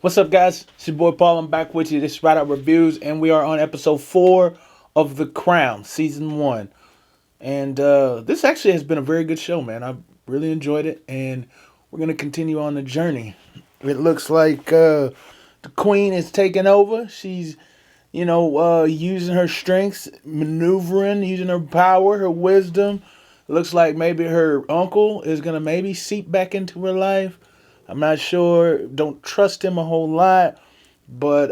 What's up, guys? It's your boy Paul. I'm back with you. This is Rideout Reviews, and we are on episode 4 of The Crown, season 1. And this actually has been a very good show, man. I've really enjoyed it, and we're going to continue on the journey. It looks like the Queen is taking over. She's, using her strengths, maneuvering, using her power, her wisdom. It looks like maybe her uncle is going to maybe seep back into her life. I'm not sure. Don't trust him a whole lot, but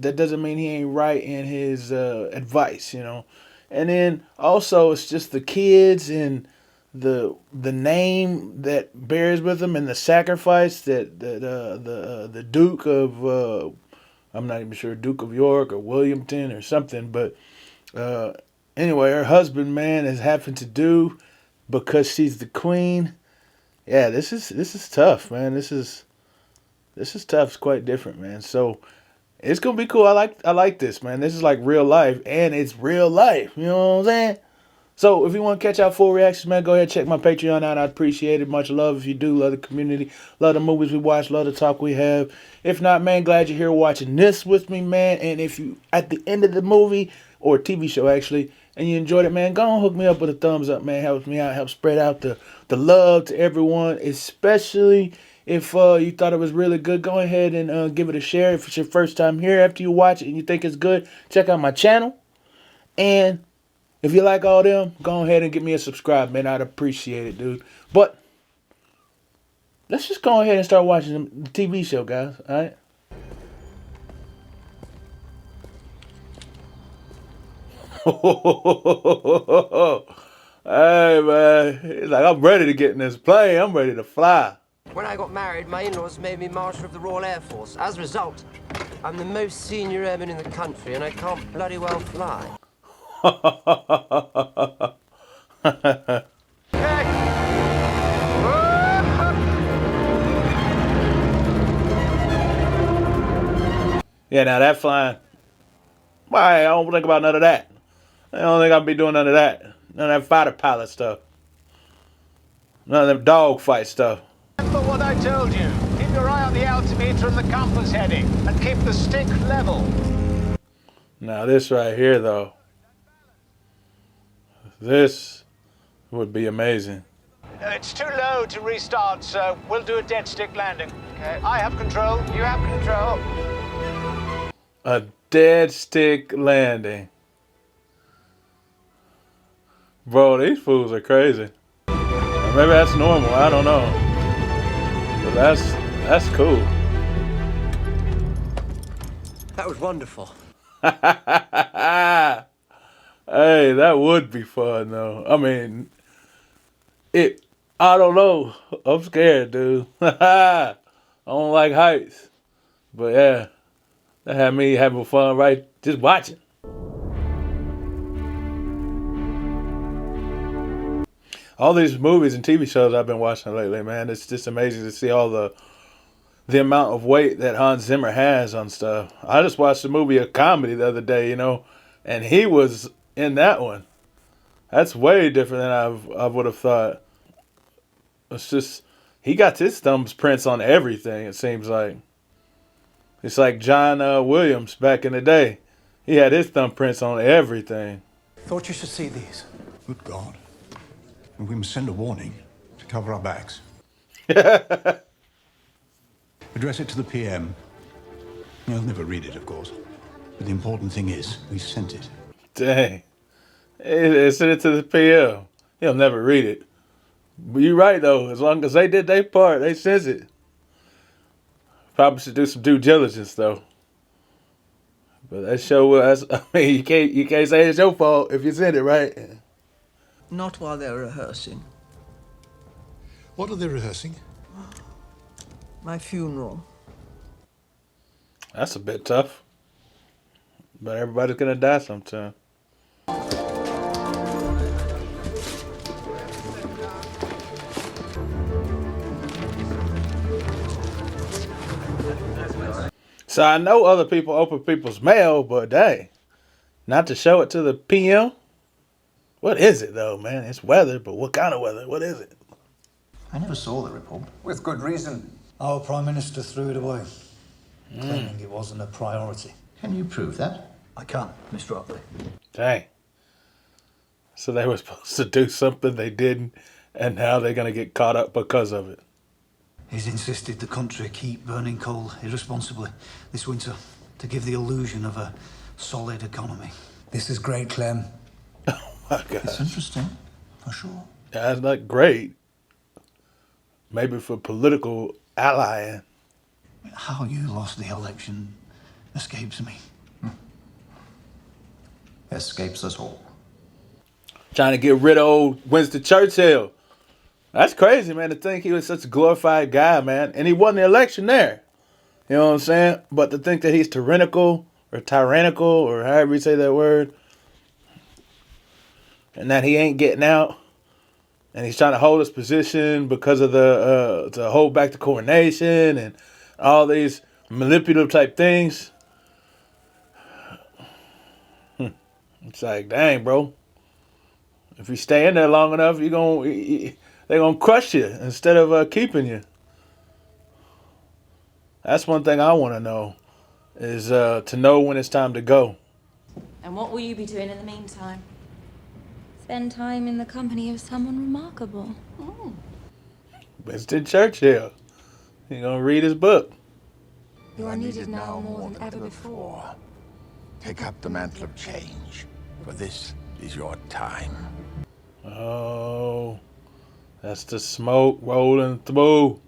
that doesn't mean he ain't right in his advice. And then also it's just the kids and the name that bears with them and the sacrifice that the Duke of I'm not even sure, Duke of York or Williamton or something, but anyway, her husband, man, is having to do because she's the queen. Yeah, this is tough, man. This is tough. It's quite different, man. So it's gonna be cool. I like this, man. This is like real life, and it's real life. You know what I'm saying? So if you want to catch our full reactions, man, go ahead and check my Patreon out. I'd appreciate it. Much love if you do. Love the community. Love the movies we watch. Love the talk we have. If not, man, glad you're here watching this with me, man. And if you at the end of the movie or TV show actually, and you enjoyed it, man, go on hook me up with a thumbs up, man. Helps me out. Helps spread out the love to everyone, especially if you thought it was really good. Go ahead and give it a share. If it's your first time here after you watch it and you think it's good, check out my channel. And if you like all them, go ahead and give me a subscribe, man. I'd appreciate it, dude. But let's just go ahead and start watching the TV show, guys. All right? Hey, man. It's like I'm ready to get in this plane. I'm ready to fly. When I got married, my in-laws made me Marshal of the Royal Air Force. As a result, I'm the most senior airman in the country, and I can't bloody well fly. Yeah, now that flying. Why? I don't think about none of that. I don't think I'll be doing none of that. None of that fighter pilot stuff. None of them dogfight stuff. Remember what I told you. Keep your eye on the altimeter and the compass heading, and keep the stick level. Now this right here, though. This would be amazing. It's too low to restart, so we'll do a dead stick landing. Okay. I have control. You have control. A dead stick landing. Bro, these fools are crazy. Or maybe that's normal. I don't know. But that's cool. That was wonderful. Hey, that would be fun, though. I mean, I don't know. I'm scared, dude. I don't like heights. But yeah, that had me having fun right just watching. All these movies and TV shows I've been watching lately, man, it's just amazing to see all the amount of weight that Hans Zimmer has on stuff. I just watched a movie, a comedy the other day, and he was in that one. That's way different than I would have thought. It's just, he got his thumbprints on everything, it seems like. It's like John Williams back in the day. He had his thumbprints on everything. Thought you should see these. Good God. We must send a warning to cover our backs. Address it to the PM. He'll never read it, of course. But the important thing is, we sent it. Dang. They sent it to the PM. He'll never read it. But you're right, though. As long as they did their part, they sent it. Probably should do some due diligence, though. But that show was, I mean, you can't say it's your fault if you sent it, right? Not while they're rehearsing. What are they rehearsing? My funeral. That's a bit tough. But everybody's gonna die sometime. So I know other people open people's mail, but dang, not to show it to the PM? What is it though, man? It's weather, but what kind of weather? What is it? I never saw the report. With good reason. Our Prime Minister threw it away. claiming it wasn't a priority. Can you prove that? I can't, Mr. Otley. Dang. So they were supposed to do something they didn't, and now they're going to get caught up because of it. He's insisted the country keep burning coal irresponsibly this winter to give the illusion of a solid economy. This is great, Clem. My God. It's interesting, for sure. That's not great. Maybe for political allying. How you lost the election escapes me. Escapes us all. Trying to get rid of old Winston Churchill. That's crazy, man, to think he was such a glorified guy, man. And he won the election there. You know what I'm saying? But to think that he's tyrannical, or however you say that word, and that he ain't getting out, and he's trying to hold his position because of to hold back the coronation and all these manipulative type things. It's like, dang, bro. If you stay in there long enough, they're gonna crush you instead of keeping you. That's one thing I want to know, is to know when it's time to go. And what will you be doing in the meantime? Spend time in the company of someone remarkable. Winston Churchill. You're gonna read his book. You are needed now more than ever before. Take up the mantle of change, for this is your time. Oh, that's the smoke rolling through.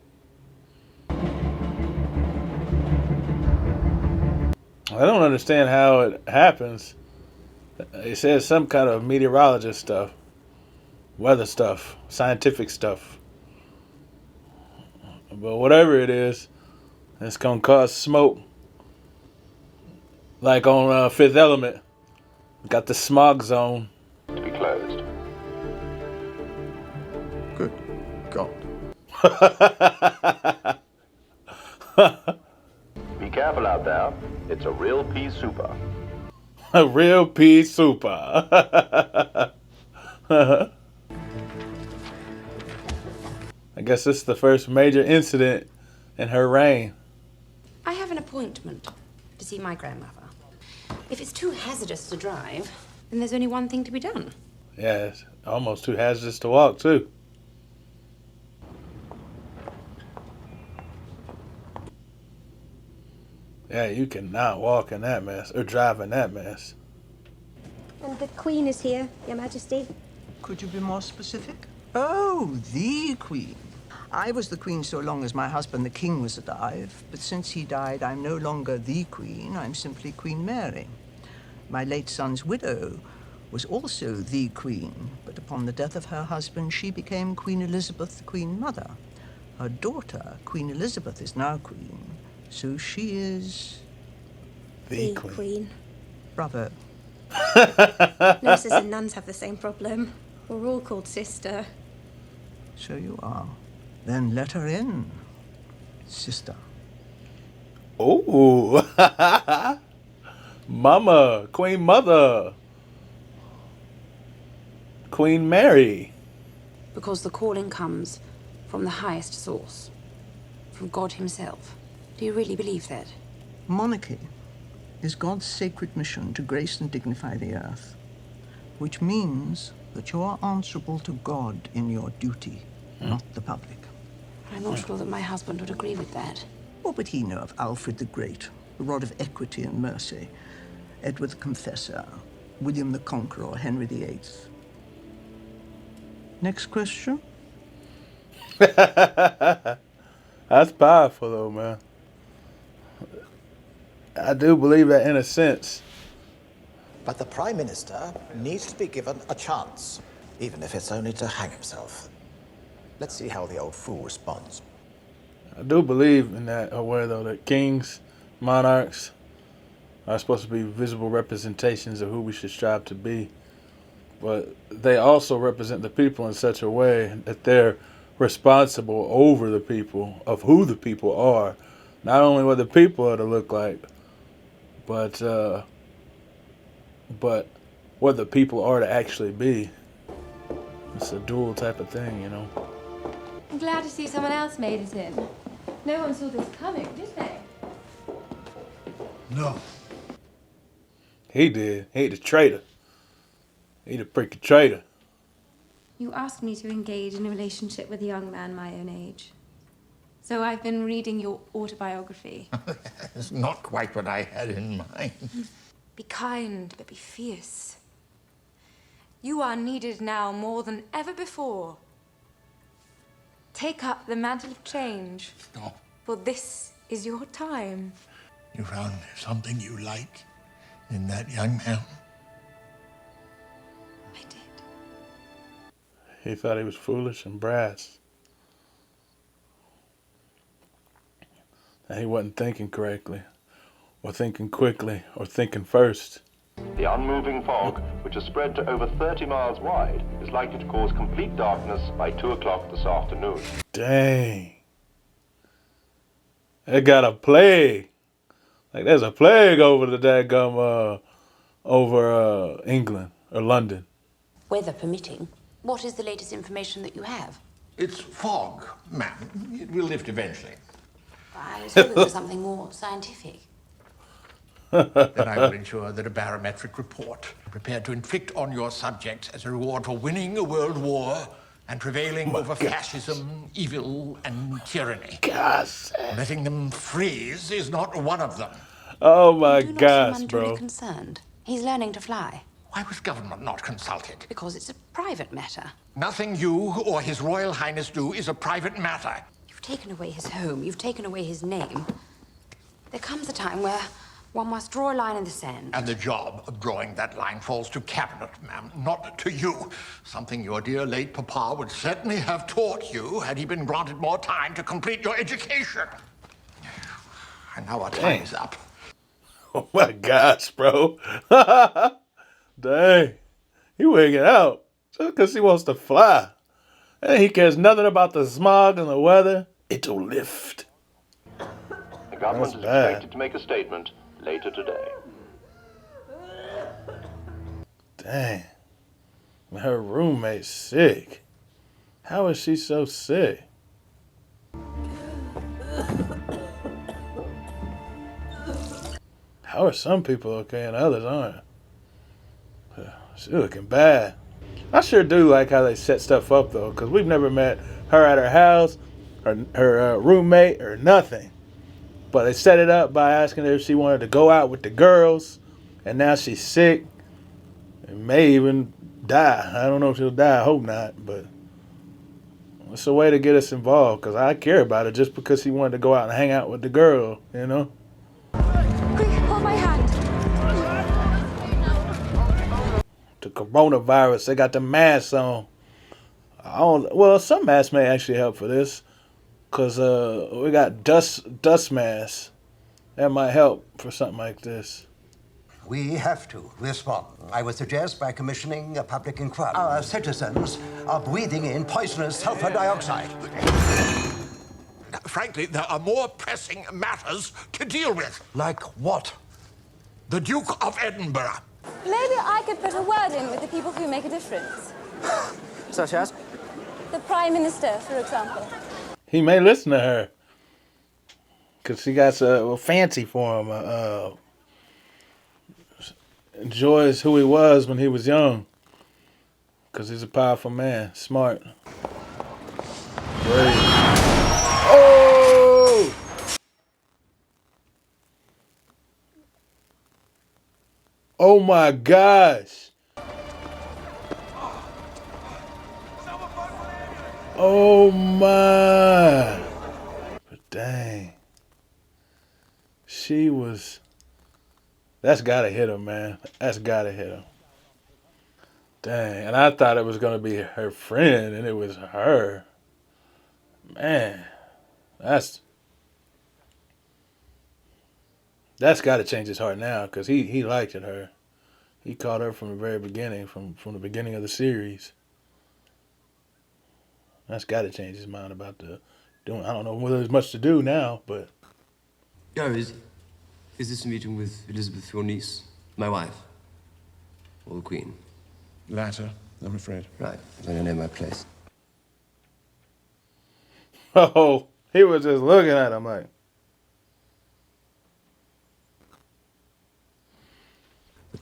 I don't understand how it happens. It says some kind of meteorologist stuff, weather stuff, scientific stuff. But whatever it is, it's gonna cause smoke. Like on Fifth Element, got the smog zone. To be closed. Good God. Be careful out there. It's a real pea super. A real pea super. I guess this is the first major incident in her reign. I have an appointment to see my grandmother. If it's too hazardous to drive, then there's only one thing to be done. Yeah, it's almost too hazardous to walk, too. Yeah, you cannot walk in that mess, or drive in that mess. And the Queen is here, Your Majesty. Could you be more specific? Oh, the Queen. I was the Queen so long as my husband, the King, was alive. But since he died, I'm no longer the Queen. I'm simply Queen Mary. My late son's widow was also the Queen. But upon the death of her husband, she became Queen Elizabeth, the Queen Mother. Her daughter, Queen Elizabeth, is now Queen. So she is... The Queen. Queen. Bravo. Nurses and nuns have the same problem. We're all called sister. So you are. Then let her in, sister. Ooh. Mama, Queen Mother. Queen Mary. Because the calling comes from the highest source, from God himself. Do you really believe that? Monarchy is God's sacred mission to grace and dignify the earth, which means that you are answerable to God in your duty, not the public. I'm not sure that my husband would agree with that. What would he know of Alfred the Great, the rod of equity and mercy, Edward the Confessor, William the Conqueror, or Henry VIII? Next question? That's powerful, though, man. I do believe that in a sense. But the Prime Minister needs to be given a chance, even if it's only to hang himself. Let's see how the old fool responds. I do believe in that, aware though, that kings, monarchs are supposed to be visible representations of who we should strive to be. But they also represent the people in such a way that they're responsible over the people, of who the people are. Not only what the people are to look like, but what the people are to actually be. It's a dual type of thing, you know. I'm glad to see someone else made it in. No one saw this coming, did they? No. He did. He the traitor. He the freaking traitor. You asked me to engage in a relationship with a young man my own age. So I've been reading your autobiography. It's not quite what I had in mind. Be kind, but be fierce. You are needed now more than ever before. Take up the mantle of change. No. For this is your time. You found something you like in that young man? I did. He thought he was foolish and brass. And he wasn't thinking correctly, or thinking quickly, or thinking first. The unmoving fog, which has spread to over 30 miles wide, is likely to cause complete darkness by 2 o'clock this afternoon. Dang. They got a plague. Like there's a plague over the daggum, over England or London. Weather permitting, what is the latest information that you have? It's fog, ma'am. It will lift eventually. I was hoping for something more scientific. Then I will ensure that a barometric report prepared to inflict on your subjects as a reward for winning a world war and prevailing over fascism, evil, and tyranny. Gosh. Letting them freeze is not one of them. Oh my Do not gosh, seem bro. unduly concerned. He's learning to fly. Why was government not consulted? Because it's a private matter. Nothing you or His Royal Highness do is a private matter. You've taken away his home. You've taken away his name. There comes a time where one must draw a line in the sand. And the job of drawing that line falls to Cabinet, ma'am, not to you. Something your dear late papa would certainly have taught you had he been granted more time to complete your education. And now our time is up. Oh my gosh, bro. Dang. He wigging out just because he wants to fly. And he cares nothing about the smog and the weather. It'll lift. The government is bad. expected to make a statement later today. Dang. Her roommate's sick. How is she so sick? How are some people okay and others aren't? She's looking bad. I sure do like how they set stuff up though, because we've never met her at her house, her roommate, or nothing. But they set it up by asking her if she wanted to go out with the girls, and now she's sick and may even die. I don't know if she'll die. I hope not, but it's a way to get us involved because I care about it just because he wanted to go out and hang out with the girl, you know? Quick, hold my hand. The coronavirus, they got the masks on. Well, some masks may actually help for this because we got dust masks. That might help for something like this. We have to respond. I would suggest by commissioning a public inquiry. Our citizens are breathing in poisonous sulfur dioxide. Frankly, there are more pressing matters to deal with. Like what? The Duke of Edinburgh. Maybe I could put a word in with the people who make a difference. Such as? The Prime Minister, for example. He may listen to her because she got a fancy for him. Enjoys who he was when he was young because he's a powerful man, smart. Brave. Oh! Oh my gosh. Oh my. But dang. She was. That's gotta hit him, man. That's gotta hit him. Dang. And I thought it was gonna be her friend and it was her. Man. That's gotta change his heart now because he liked it, her. He caught her from the very beginning, from the beginning of the series. That's got to change his mind about the doing. I don't know whether there's much to do now, but. Oh, is this a meeting with Elizabeth, your niece, my wife, or the Queen? Latter, I'm afraid. Right, then I know my place. Oh, he was just looking at him like.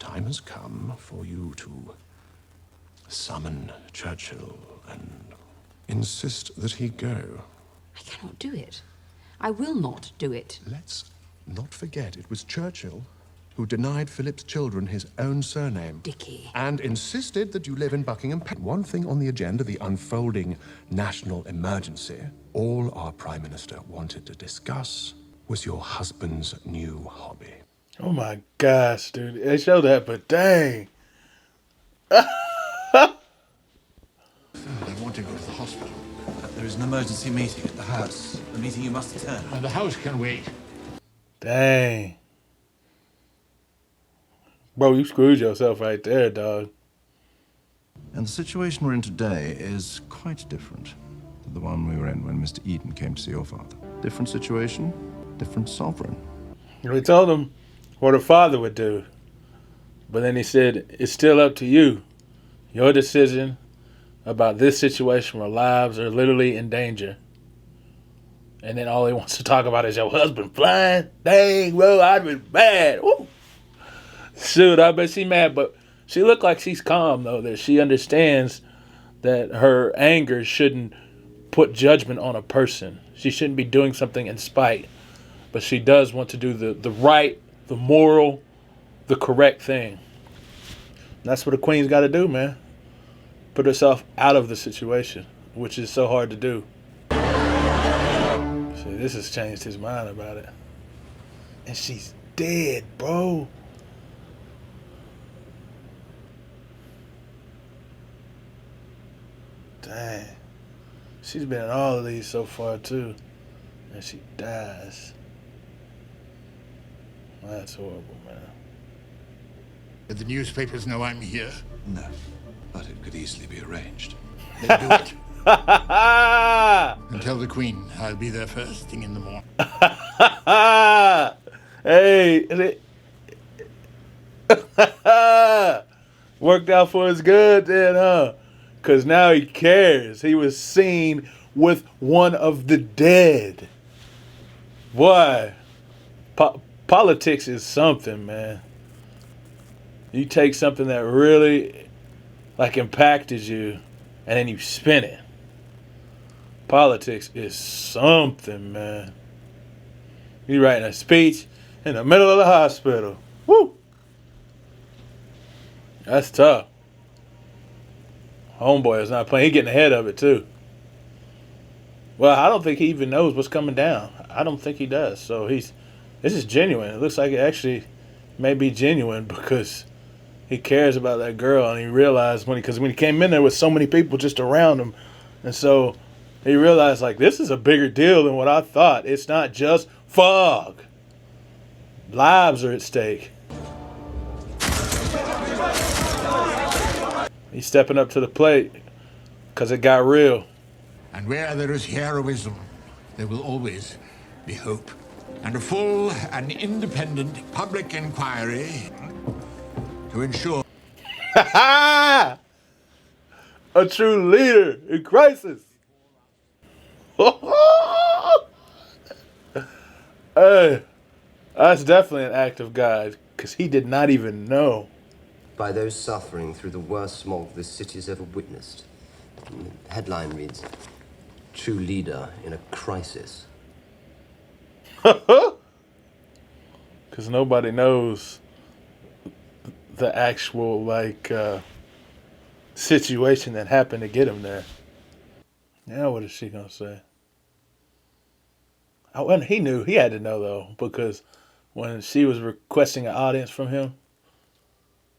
time has come for you to summon Churchill and insist that he go. I cannot do it. I will not do it. Let's not forget it was Churchill who denied Philip's children his own surname. Dickie. And insisted that you live in Buckingham Palace. One thing on the agenda, the unfolding national emergency, all our Prime Minister wanted to discuss was your husband's new hobby. Oh my gosh, dude. They showed that, but dang. I want to go to the hospital. There is an emergency meeting at the house. A meeting you must attend. The house can wait. Dang. Bro, you screwed yourself right there, dog. And the situation we're in today is quite different to the one we were in when Mr. Eden came to see your father. Different situation, different sovereign. We told him what her father would do. But then he said, it's still up to you. Your decision about this situation where lives are literally in danger. And then all he wants to talk about is your husband flying. Dang, bro, I'd be mad. Woo. Shoot, I bet she mad, but she looked like she's calm, though, that she understands that her anger shouldn't put judgment on a person. She shouldn't be doing something in spite, but she does want to do the right, the moral, the correct thing. And that's what a queen's got to do, man. Put herself out of the situation, which is so hard to do. See, this has changed his mind about it. And she's dead, bro. Dang. She's been in all of these so far, too. And she dies. That's horrible, man. Did the newspapers know I'm here? No, but it could easily be arranged. Then do it. And tell the Queen I'll be there first thing in the morning. Hey. Worked out for his good then, huh? Because now he cares. He was seen with one of the dead. Boy, politics is something, man. You take something that really, impacted you, and then you spin it. Politics is something, man. You writing a speech in the middle of the hospital. Woo! That's tough. Homeboy is not playing. He's getting ahead of it, too. Well, I don't think he even knows what's coming down. I don't think he does. So this is genuine. It looks like it actually may be genuine because he cares about that girl, and he realized when he came in there with so many people just around him, and so he realized, this is a bigger deal than what I thought. It's not just fog. Lives are at stake. He's stepping up to the plate because it got real. And where there is heroism, there will always be hope. And a full and independent public inquiry to ensure... A true leader in crisis. Hey, that's definitely an act of God because he did not even know. By those suffering through the worst smog this city has ever witnessed. The headline reads, "True leader in a crisis." Because nobody knows the actual, situation that happened to get him there. Now what is she going to say? Oh, and he knew. He had to know, though, because when she was requesting an audience from him,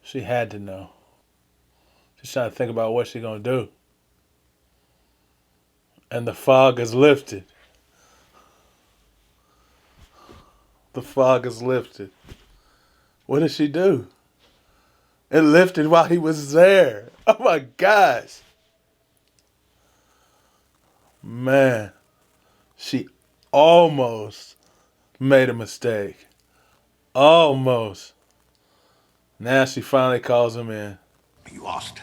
she had to know. She's trying to think about what she's going to do. And the fog is lifted. The fog is lifted. What did she do? It lifted while he was there. Oh my gosh. Man, she almost made a mistake. Almost. Now she finally calls him in. You asked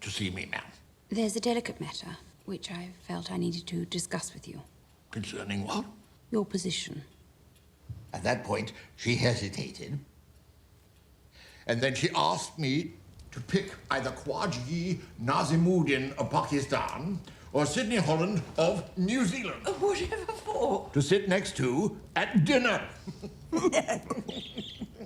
to see me, ma'am. There's a delicate matter which I felt I needed to discuss with you. Concerning what? Your position. At that point, she hesitated. And then she asked me to pick either Khwaji Nazimuddin of Pakistan or Sidney Holland of New Zealand. Whatever for? To sit next to at dinner.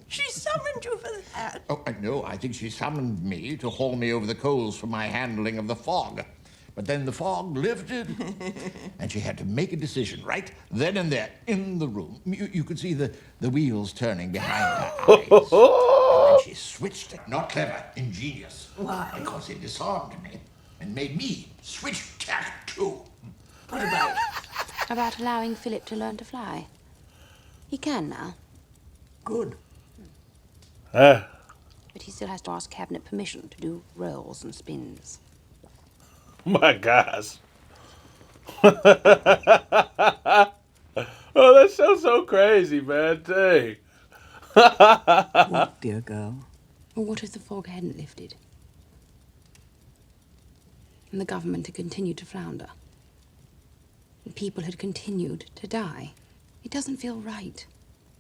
She summoned you for that. Oh, no, I think she summoned me to haul me over the coals for my handling of the fog. But then the fog lifted, and she had to make a decision right then and there in the room. You could see the wheels turning behind her eyes. And then she switched it. Not clever, ingenious. Why? Because it disarmed me and made me switch tack too. What about allowing Philip to learn to fly? He can now. Good. But he still has to ask cabinet permission to do rolls and spins. My gosh. Oh, that show's so crazy, man. Dang. What, dear girl? Well, what if the fog hadn't lifted? And the government had continued to flounder? And people had continued to die? It doesn't feel right,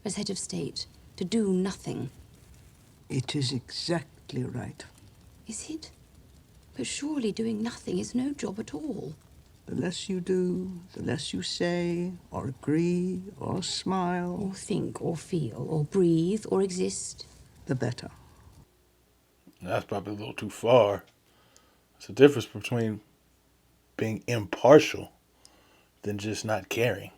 as head of state, to do nothing. It is exactly right. Is it? But surely doing nothing is no job at all. The less you do, the less you say, or agree, or smile, Or think, or feel, or breathe, or exist. the better. That's probably a little too far. It's a difference between being impartial than just not caring.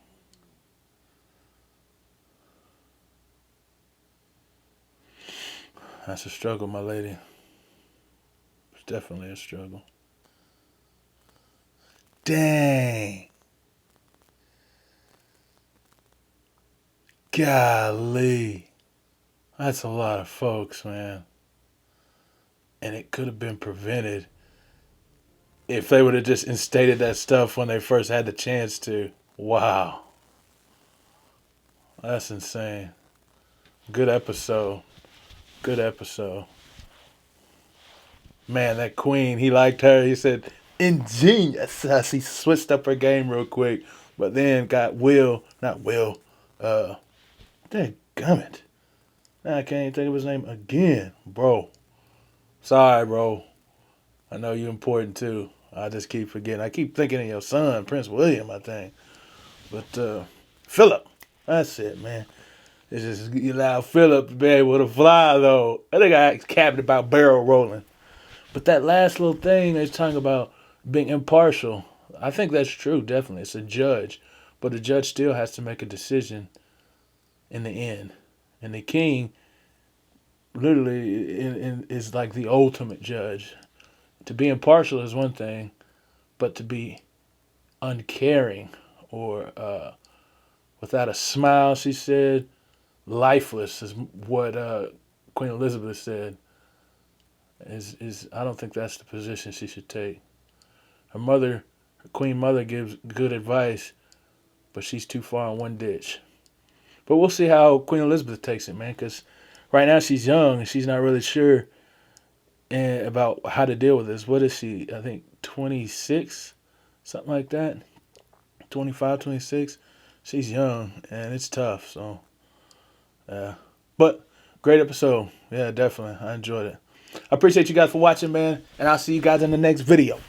That's a struggle, my lady. It's definitely a struggle. Dang. Golly. That's a lot of folks, man. And it could have been prevented if they would have just instated that stuff when they first had the chance to. Wow. That's insane. Good episode. Good episode. Man, that queen, he liked her. He said, ingenious. He switched up her game real quick. But then got dadgummit. Now I can't even think of his name again. Bro. Sorry, bro. I know you're important too. I just keep forgetting. I keep thinking of your son, Prince William, I think. But Philip. That's it, man. It's just you allow Philip to be able to fly, though. I think I capped about barrel rolling. But that last little thing they're talking about being impartial, I think that's true, definitely. It's a judge. But the judge still has to make a decision in the end. And the king literally is like the ultimate judge. To be impartial is one thing, but to be uncaring or without a smile, she said, lifeless is what Queen Elizabeth said. Is I don't think that's the position she should take. Her Queen Mother gives good advice, but she's too far in one ditch. But we'll see how Queen Elizabeth takes it, man, because right now she's young and she's not really sure about how to deal with this. What is she? I think 26, something like that. 25, 26. She's young and it's tough. So, yeah. But great episode. Yeah, definitely. I enjoyed it. I appreciate you guys for watching, man. And I'll see you guys in the next video.